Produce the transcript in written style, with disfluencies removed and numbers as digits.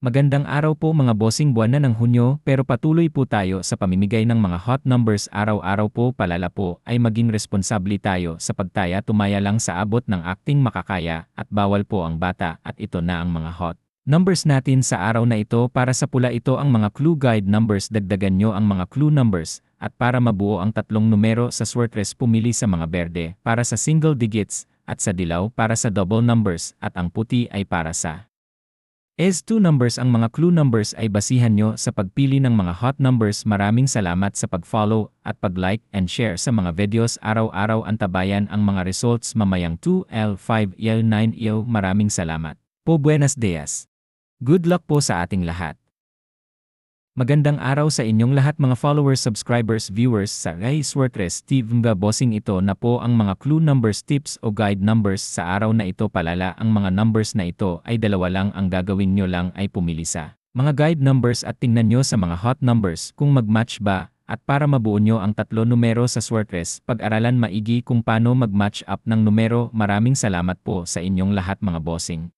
Magandang araw po mga bossing, buwan na ng Hunyo pero patuloy po tayo sa pamimigay ng mga hot numbers araw-araw po. Palala po ay maging responsable tayo sa pagtaya, tumaya lang sa abot ng acting makakaya at bawal po ang bata. At ito na ang mga hot numbers natin sa araw na ito. Para sa pula ito ang mga clue guide numbers, dagdagan nyo ang mga clue numbers at para mabuo ang tatlong numero sa Swertres pumili sa mga berde para sa single digits at sa dilaw para sa double numbers at ang puti ay para sa S2 numbers. Ang mga clue numbers ay basihan nyo sa pagpili ng mga hot numbers. Maraming salamat sa pag-follow at pag-like and share sa mga videos. Araw-araw antabayan ang mga results mamayang 2L, 5L, 9L. Maraming salamat po. Buenos dias. Good luck po sa ating lahat. Magandang araw sa inyong lahat mga followers, subscribers, viewers sa Ray Swertres TV. Bossing, ito na po ang mga clue numbers, tips o guide numbers sa araw na ito. Palala, ang mga numbers na ito ay dalawa lang. Ang gagawin nyo lang ay pumili sa mga guide numbers at tingnan nyo sa mga hot numbers kung mag-match ba. At para mabuo nyo ang tatlo numero sa Swertres, pag-aralan maigi kung paano mag-match up ng numero. Maraming salamat po sa inyong lahat mga bossing.